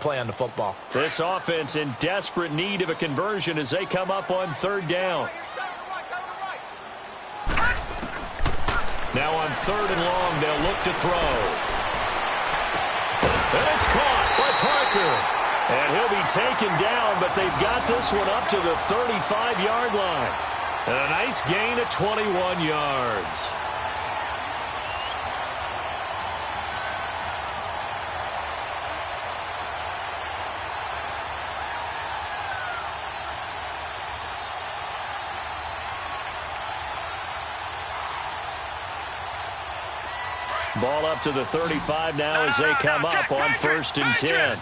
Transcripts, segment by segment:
play on the football. This offense in desperate need of a conversion as they come up on third down. Now on third and long, they'll look to throw. And it's caught by Parker. And he'll be taken down, but they've got this one up to the 35-yard line. And a nice gain of 21 yards. Ball up to the 35 now as they come up on 1st and 10.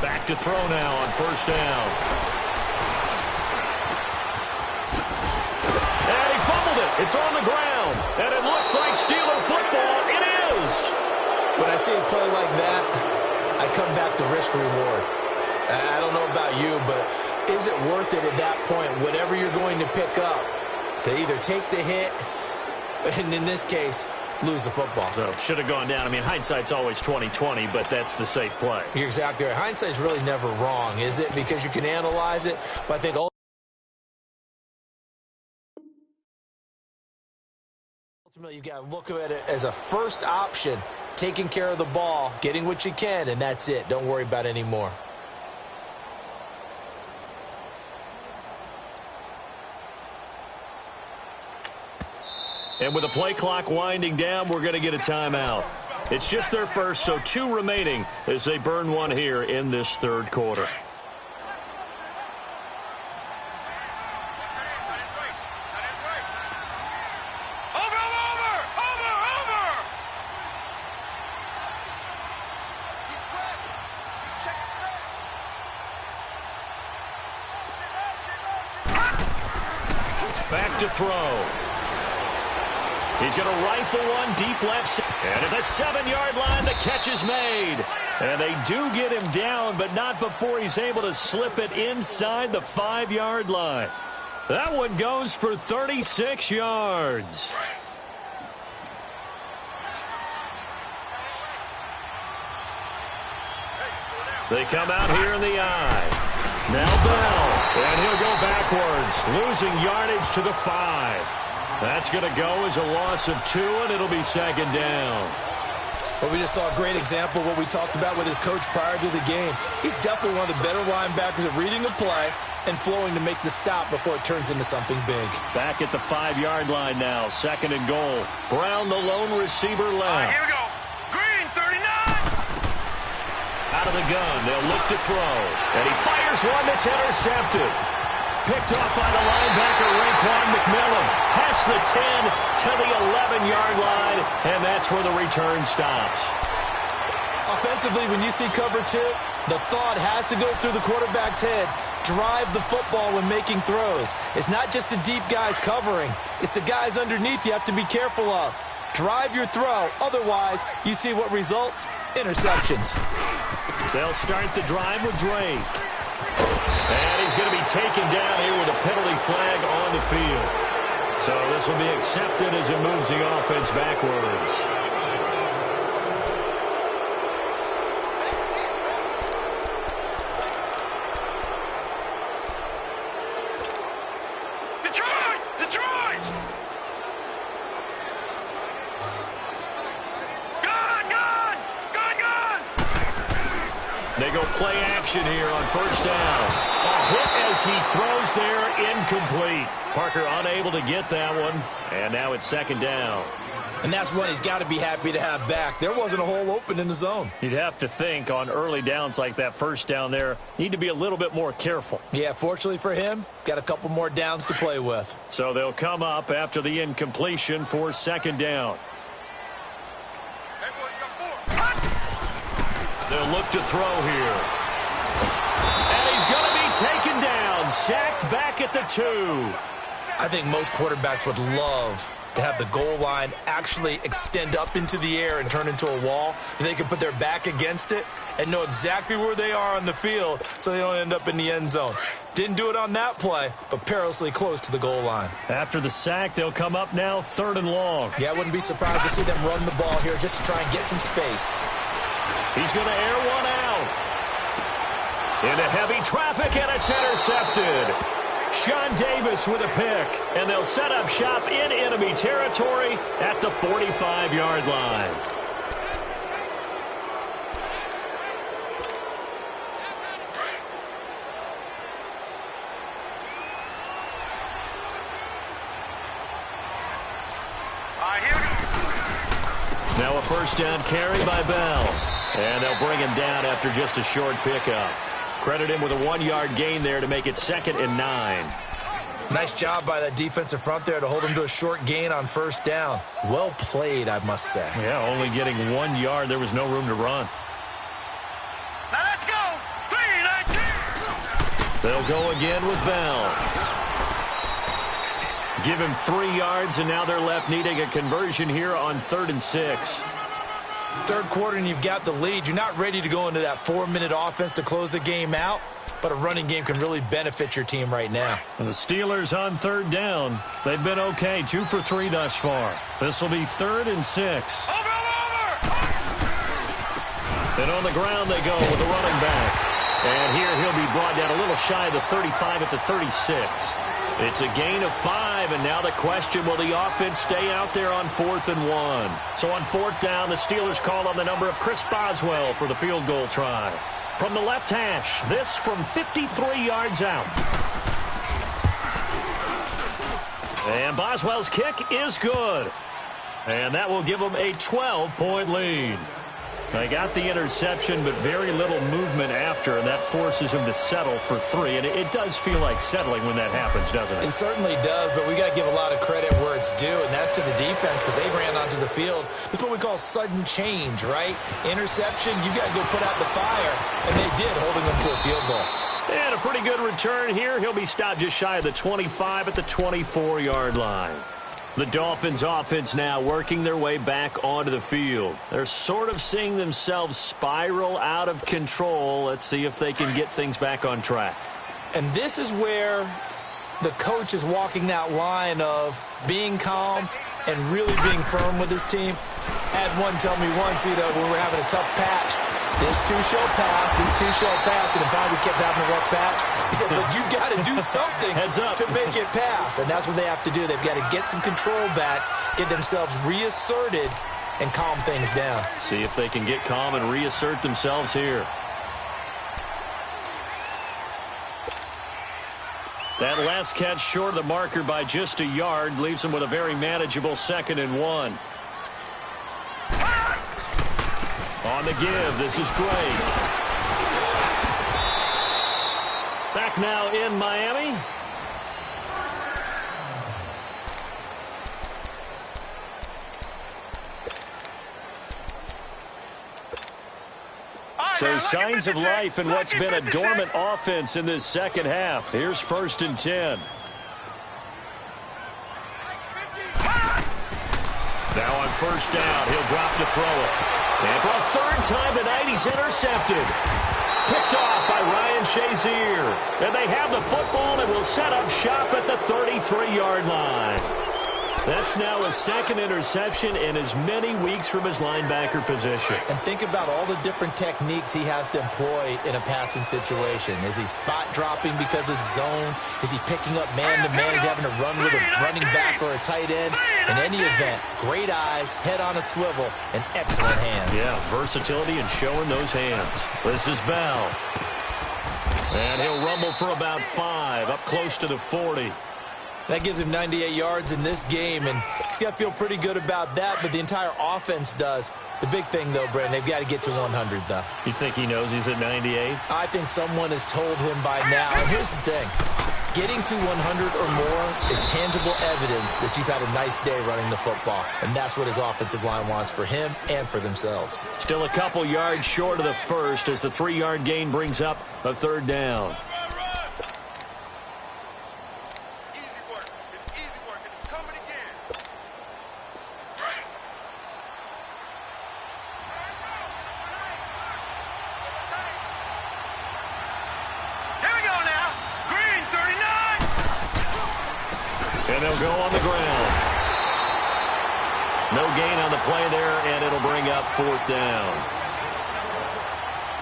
Back to throw now on 1st down. And he fumbled it. It's on the ground. And it looks like Steeler football. It is. When I see a play like that, I come back to risk reward. I don't know about you, but is it worth it at that point, whatever you're going to pick up, to either take the hit, and in this case, lose the football? So should have gone down. I mean, hindsight's always 20/20, but that's the safe play. You're exactly right. Hindsight's really never wrong, is it? Because you can analyze it, but I think ultimately you got to look at it as a first option, taking care of the ball, getting what you can, and that's it. Don't worry about any more. And with the play clock winding down, we're going to get a timeout. It's just their first, so 2 remaining as they burn one here in this third quarter. Back to throw. He's going to rifle one deep left. And at the 7-yard line, the catch is made. And they do get him down, but not before he's able to slip it inside the 5-yard line. That one goes for 36 yards. They come out here in the eye. Now Bell. And he'll go backwards, losing yardage to the 5. That's going to go as a loss of 2, and it'll be 2nd down. Well, we just saw a great example of what we talked about with his coach prior to the game. He's definitely one of the better linebackers at reading a play and flowing to make the stop before it turns into something big. Back at the 5-yard line now, 2nd and goal. Brown, the lone receiver, left. Here we go. Green, 39. Out of the gun, they'll look to throw. And he fires one that's intercepted. Picked off by the linebacker, Raekwon McMillan. Past the 10 to the 11-yard line, and that's where the return stops. Offensively, when you see cover 2, the thought has to go through the quarterback's head. Drive the football when making throws. It's not just the deep guys covering. It's the guys underneath you have to be careful of. Drive your throw. Otherwise, you see what results? Interceptions. They'll start the drive with Drake. And he's going to be taken down here with a penalty flag on the field. So this will be accepted as it moves the offense backwards. Detroit! They go play action here on 1st down. A hit as he throws there, incomplete. Parker unable to get that one, and now it's 2nd down. And that's one he's got to be happy to have back. There wasn't a hole open in the zone. You'd have to think on early downs like that 1st down there, need to be a little bit more careful. Yeah, fortunately for him, got a couple more downs to play with. So they'll come up after the incompletion for 2nd down. They'll look to throw here. And he's going to be taken down, sacked back at the 2. I think most quarterbacks would love to have the goal line actually extend up into the air and turn into a wall. They can put their back against it and know exactly where they are on the field so they don't end up in the end zone. Didn't do it on that play, but perilously close to the goal line. After the sack, they'll come up now 3rd and long. Yeah, I wouldn't be surprised to see them run the ball here just to try and get some space. He's going to air one out. Into heavy traffic, and it's intercepted. Sean Davis with a pick, and they'll set up shop in enemy territory at the 45-yard line. Now a first down carry by Bell. And they'll bring him down after just a short pickup. Credit him with a 1-yard gain there to make it 2nd and 9. Nice job by that defensive front there to hold him to a short gain on first down. Well played, I must say. Yeah, only getting 1 yard. There was no room to run. Now let's go. 3, 19. They'll go again with Bell. Give him 3 yards, and now they're left needing a conversion here on 3rd and 6. Third quarter and you've got the lead. You're not ready to go into that 4-minute offense to close the game out, but a running game can really benefit your team right now. And the Steelers on 3rd down. They've been okay, 2 for 3 thus far. This will be 3rd and 6. Over. And on the ground they go with the running back. And here he'll be brought down a little shy of the 35 at the 36. It's a gain of 5, and now the question, will the offense stay out there on 4th and 1? So on 4th down, the Steelers call on the number of Chris Boswell for the field goal try. From the left hash, this from 53 yards out. And Boswell's kick is good. And that will give them a 12-point lead. They got the interception, but very little movement after, and that forces him to settle for 3. And it does feel like settling when that happens, doesn't it? It certainly does, but we got to give a lot of credit where it's due, and that's to the defense because they ran onto the field. This is what we call sudden change, right? Interception, you got to go put out the fire, and they did, holding them to a field goal. And a pretty good return here. He'll be stopped just shy of the 25 at the 24-yard line. The Dolphins offense now working their way back onto the field. They're sort of seeing themselves spiral out of control. Let's see if they can get things back on track. And this is where the coach is walking that line of being calm and really being firm with his team. Had one tell me once, when we're having a tough patch, this too shall pass, this too shall pass, and finally kept having a rough patch. He said, but you got to do something to make it pass, and that's what they have to do. They've got to get some control back, get themselves reasserted, and calm things down. See if they can get calm and reassert themselves here. That last catch short of the marker by just a yard leaves them with a very manageable 2nd and 1. On the give, this is Drake. Back now in Miami. So signs of life in what's been a dormant offense in this second half. Here's 1st and 10. Now on 1st down, he'll drop to throw it. And for a 3rd time tonight, he's intercepted. Picked off by Ryan Shazier. And they have the football and will set up shop at the 33-yard line. That's now a 2nd interception in as many weeks from his linebacker position. And think about all the different techniques he has to employ in a passing situation. Is he spot dropping because it's zone? Is he picking up man-to-man? Is he having to run with a running back or a tight end? In any event, great eyes, head on a swivel, and excellent hands. Yeah, versatility and showing those hands. This is Bell. And he'll rumble for about 5, up close to the 40. That gives him 98 yards in this game, and he's got to feel pretty good about that, but the entire offense does. The big thing, though, Brandon, they've got to get to 100, though. You think he knows he's at 98? I think someone has told him by now. And here's the thing. Getting to 100 or more is tangible evidence that you've had a nice day running the football, and that's what his offensive line wants for him and for themselves. Still a couple yards short of the 1st as the 3-yard gain brings up a 3rd down. And they'll go on the ground. No gain on the play there, and it'll bring up 4th down.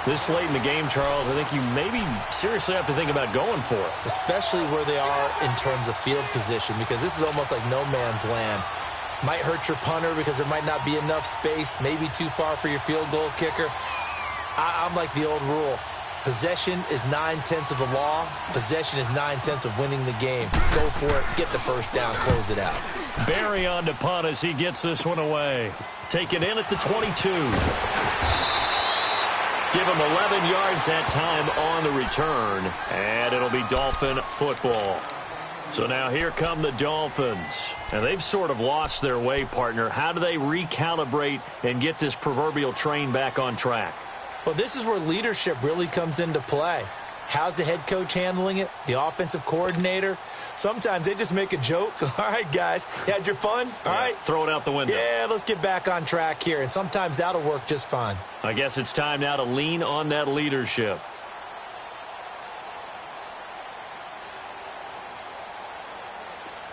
This late in the game, Charles, I think you maybe seriously have to think about going for it. Especially where they are in terms of field position, because this is almost like no man's land. Might hurt your punter because there might not be enough space, maybe too far for your field goal kicker. I'm like the old rule. Possession is 9/10 of the law. Possession is 9/10 of winning the game. Go for it. Get the first down. Close it out. Barry on to punt as he gets this one away. Take it in at the 22. Give him 11 yards that time on the return. And it'll be Dolphin football. So now here come the Dolphins. And they've sort of lost their way, partner. How do they recalibrate and get this proverbial train back on track? Well, this is where leadership really comes into play. How's the head coach handling it? The offensive coordinator? Sometimes they just make a joke. All right, guys, you had your fun? All right. Throw it out the window. Yeah, let's get back on track here. And sometimes that'll work just fine. I guess it's time now to lean on that leadership.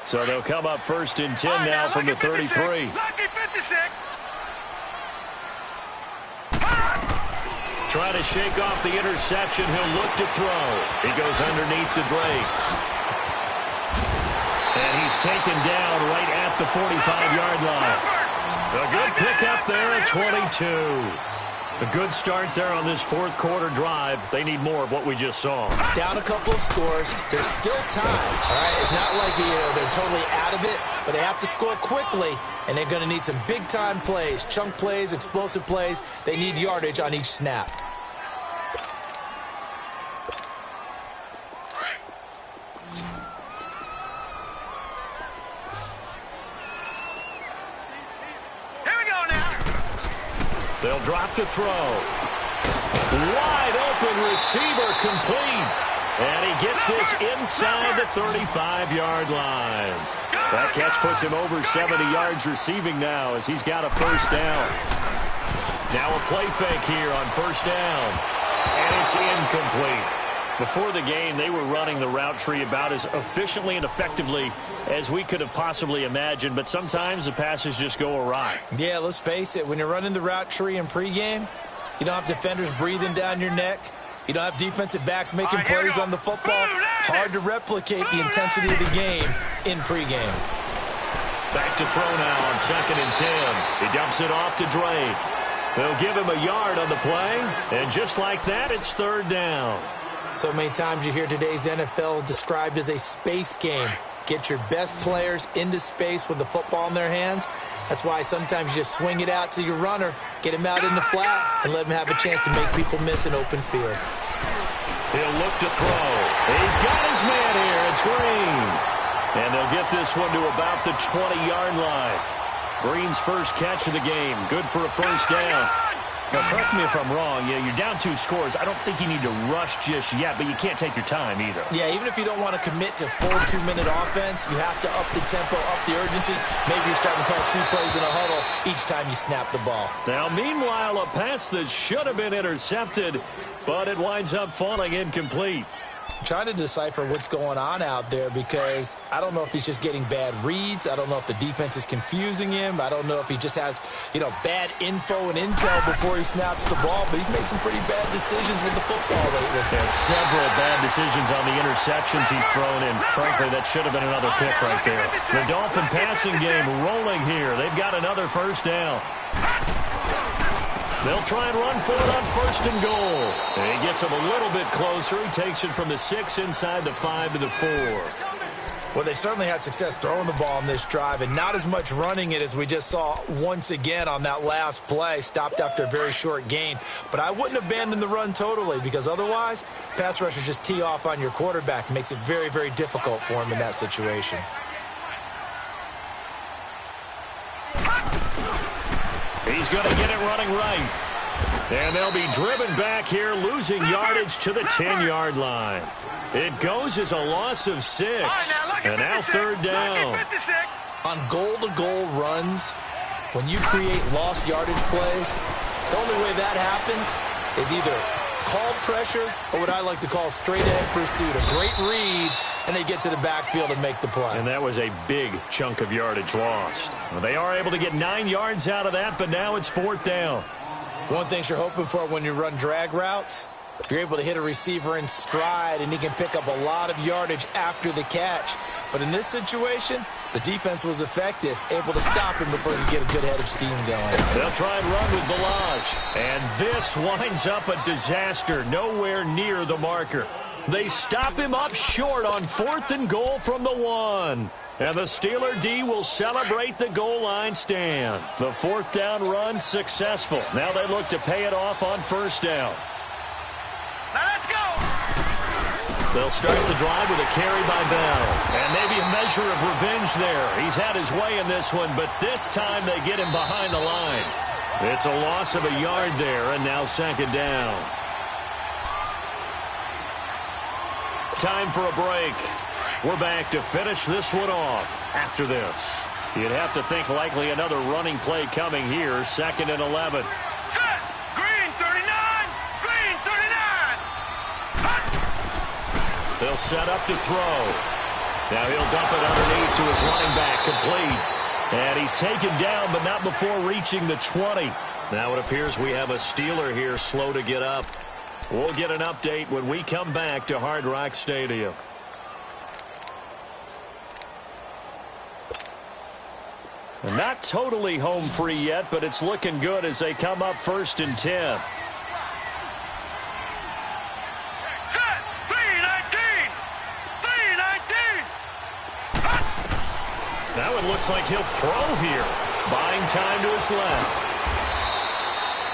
So they'll come up 1st and 10 now from the 33. Lucky 56. Trying to shake off the interception. He'll look to throw. He goes underneath to Drake. And he's taken down right at the 45-yard line. A good pickup there at 22. A good start there on this 4th quarter drive. They need more of what we just saw. Down a couple of scores. There's still time. All right, it's not like they're totally out of it, but they have to score quickly, and they're going to need some big-time plays, chunk plays, explosive plays. They need yardage on each snap. They'll drop to throw. Wide open receiver complete. And he gets this inside the 35-yard line. That catch puts him over 70 yards receiving now as he's got a first down. Now a play fake here on first down. And it's incomplete. Before the game, they were running the route tree about as efficiently and effectively as we could have possibly imagined, but sometimes the passes just go awry. Yeah, let's face it. When you're running the route tree in pregame, you don't have defenders breathing down your neck. You don't have defensive backs making plays on the football. Hard to replicate the intensity of the game in pregame. Back to throw now on 2nd and 10. He dumps it off to Drake. They'll give him a yard on the play, and just like that, it's 3rd down. So many times you hear today's NFL described as a space game. Get your best players into space with the football in their hands. That's why sometimes you just swing it out to your runner, get him out in the flat, and let him have a chance to make people miss an open field. He'll look to throw. He's got his man here. It's Green. And they'll get this one to about the 20-yard line. Green's first catch of the game. Good for a first down. Now, correct me if I'm wrong. You're down 2 scores. I don't think you need to rush just yet, but you can't take your time either. Yeah, even if you don't want to commit to full 2-minute offense, you have to up the tempo, up the urgency. Maybe you're starting to call 2 plays in a huddle each time you snap the ball. Now, meanwhile, a pass that should have been intercepted, but it winds up falling incomplete. I'm trying to decipher what's going on out there because I don't know if he's just getting bad reads. I don't know if the defense is confusing him. I don't know if he just has, bad info and intel before he snaps the ball. But he's made some pretty bad decisions with the football lately. Yeah, several bad decisions on the interceptions he's thrown in. Frankly, that should have been another pick right there. The Dolphin passing game rolling here. They've got another first down. They'll try and run for it on 1st and goal. And he gets him a little bit closer. He takes it from the 6 inside the 5 to the 4. Well, they certainly had success throwing the ball on this drive and not as much running it as we just saw once again on that last play. Stopped after a very short gain. But I wouldn't abandon the run totally because otherwise, pass rushers just tee off on your quarterback. Makes it very, very difficult for him in that situation. He's going to get it running right. And they'll be driven back here, losing yardage to the 10-yard line. It goes as a loss of 6. And now 3rd down. On goal-to-goal runs, when you create lost yardage plays, the only way that happens is either Called pressure, or what I like to call straight-ahead pursuit. A great read, and they get to the backfield and make the play. And that was a big chunk of yardage lost. Well, they are able to get 9 yards out of that, but now it's 4th down. One thing you're hoping for when you run drag routes, you're able to hit a receiver in stride, and he can pick up a lot of yardage after the catch. But in this situation, the defense was effective, able to stop him before he could get a good head of steam going. They'll try and run with Balaj. And this winds up a disaster, nowhere near the marker. They stop him up short on 4th and goal from the 1. And the Steeler D will celebrate the goal line stand. The 4th down run successful. Now they look to pay it off on 1st down. Now let's go. They'll start the drive with a carry by Bell. And maybe a measure of revenge there. He's had his way in this one, but this time they get him behind the line. It's a loss of a yard there, and now 2nd down. Time for a break. We're back to finish this one off after this. You'd have to think likely another running play coming here, 2nd and 11. Set. Green 39. Green 39. Hut. They'll set up to throw. Now he'll dump it underneath to his running back, complete. And he's taken down, but not before reaching the 20. Now it appears we have a Steeler here slow to get up. We'll get an update when we come back to Hard Rock Stadium. And not totally home free yet, but it's looking good as they come up 1st and 10. Set. 319. 319. Hut. That one looks like he'll throw here. Buying time to his left.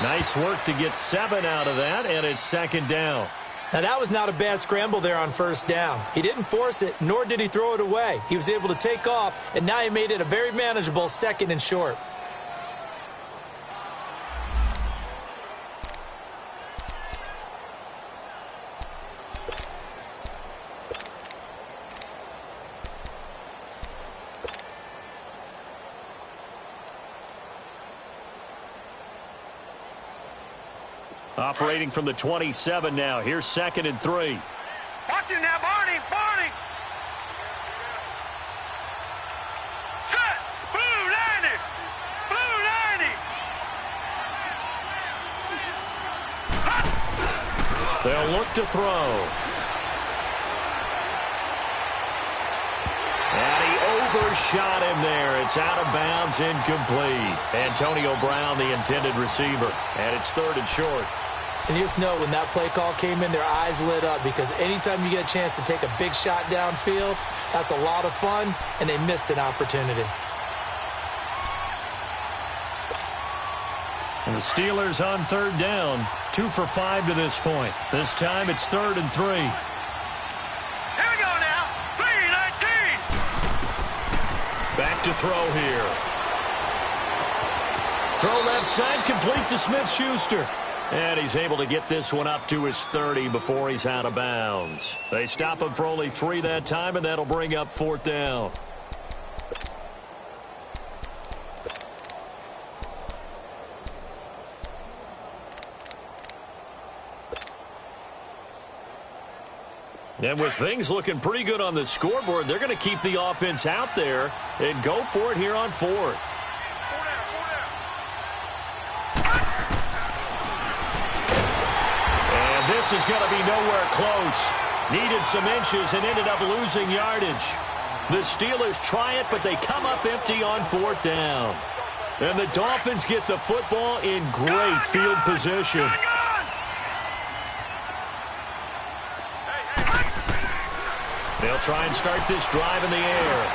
Nice work to get 7 out of that, and it's 2nd down. Now, that was not a bad scramble there on 1st down. He didn't force it, nor did he throw it away. He was able to take off, and now he made it a very manageable 2nd and short. Operating from the 27 now. Here's 2nd and 3. Watch it now, Barney. Barney. Set. Blue 90. Blue 90. Hut. They'll look to throw. And he overshot him there. It's out of bounds, incomplete. Antonio Brown, the intended receiver. And it's 3rd and short. And you just know when that play call came in, their eyes lit up because anytime you get a chance to take a big shot downfield, that's a lot of fun, and they missed an opportunity. And the Steelers on 3rd down, 2 for 5 to this point. This time it's 3rd and 3. Here we go now. 319. Back to throw here. Throw left side, complete to Smith-Schuster. And he's able to get this one up to his 30 before he's out of bounds. They stop him for only 3 that time, and that'll bring up 4th down. And with things looking pretty good on the scoreboard, they're going to keep the offense out there and go for it here on 4th. This is going to be nowhere close. Needed some inches and ended up losing yardage. The Steelers try it, but they come up empty on 4th down. And the Dolphins get the football in great field position. They'll try and start this drive in the air.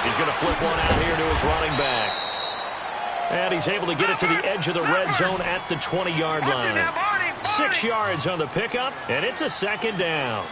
He's going to flip one out here to his running back. And he's able to get it to the edge of the red zone at the 20-yard line. 6 yards on the pickup, and it's a 2nd down.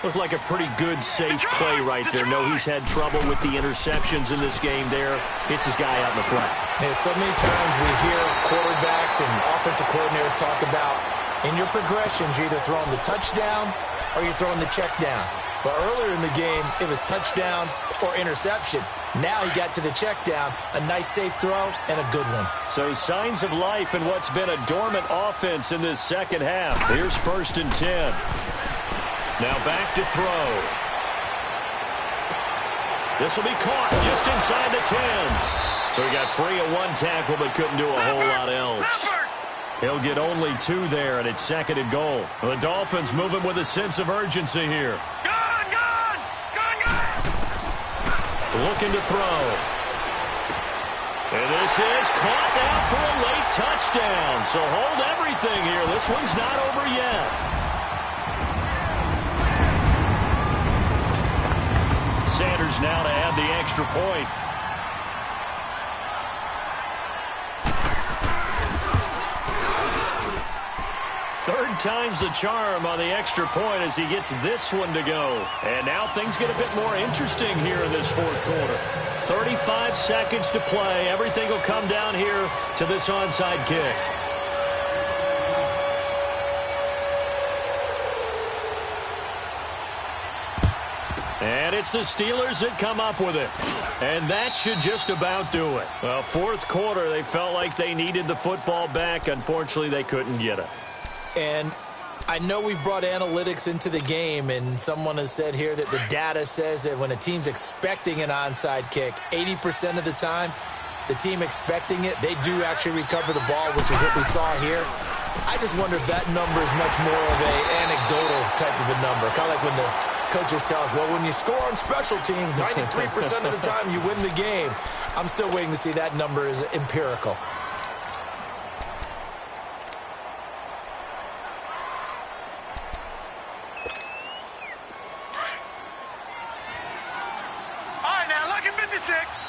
Looked like a pretty good, safe play right there. No, he's had trouble with the interceptions in this game there. Hits his guy out in the front. Yeah, so many times we hear quarterbacks and offensive coordinators talk about in your progressions, you're either throwing the touchdown or you're throwing the check down. But earlier in the game, it was touchdown or interception. Now he got to the check down. A nice safe throw and a good one. So signs of life in what's been a dormant offense in this second half. Here's 1st and 10. Now back to throw. This will be caught just inside the 10. So he got free of one tackle but couldn't do a whole lot else. He'll get only 2 there, and it's 2nd and goal. The Dolphins moving with a sense of urgency here. Looking to throw. And this is caught out for a late touchdown. So hold everything here. This one's not over yet. Sanders now to add the extra point. Third time's the charm on the extra point as he gets this one to go. And now things get a bit more interesting here in this 4th quarter. 35 seconds to play. Everything will come down here to this onside kick. And it's the Steelers that come up with it. And that should just about do it. Well, 4th quarter, they felt like they needed the football back. Unfortunately, they couldn't get it. And I know we brought analytics into the game, and someone has said here that the data says that when a team's expecting an onside kick, 80% of the time, the team expecting it, they do actually recover the ball, which is what we saw here. I just wonder if that number is much more of an anecdotal type of a number, kind of like when the coaches tell us, well, when you score on special teams, 93% of the time you win the game. I'm still waiting to see that number is empirical.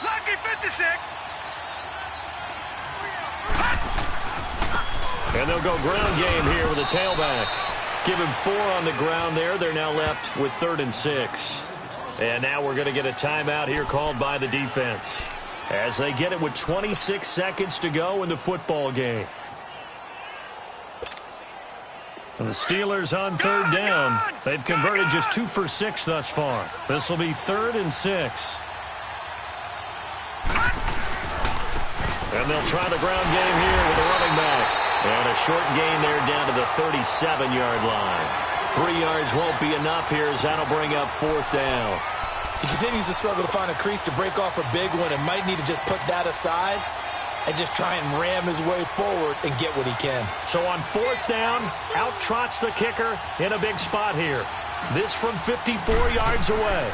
Lucky 56. And they'll go ground game here with a tailback. Give him 4 on the ground there. They're now left with 3rd and 6. And now we're going to get a timeout here called by the defense as they get it with 26 seconds to go in the football game. And the Steelers on 3rd down. They've converted just 2 for 6 thus far. This will be 3rd and 6. And they'll try the ground game here with the running back. And a short gain there down to the 37-yard line. 3 yards won't be enough here as that'll bring up 4th down. He continues to struggle to find a crease to break off a big one and might need to just put that aside and just try and ram his way forward and get what he can. So on 4th down, out trots the kicker in a big spot here. This from 54 yards away.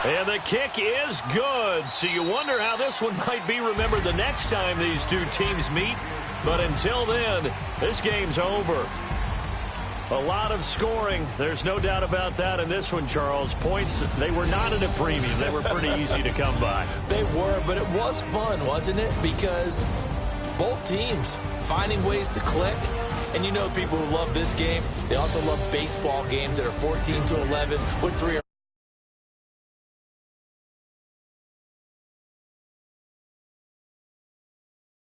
And the kick is good. So you wonder how this one might be remembered the next time these two teams meet. But until then, this game's over. A lot of scoring. There's no doubt about that in this one, Charles. Points, they were not at a premium. They were pretty easy to come by. They were, but it was fun, wasn't it? Because both teams finding ways to click. And you know people who love this game, they also love baseball games that are 14-11 with 3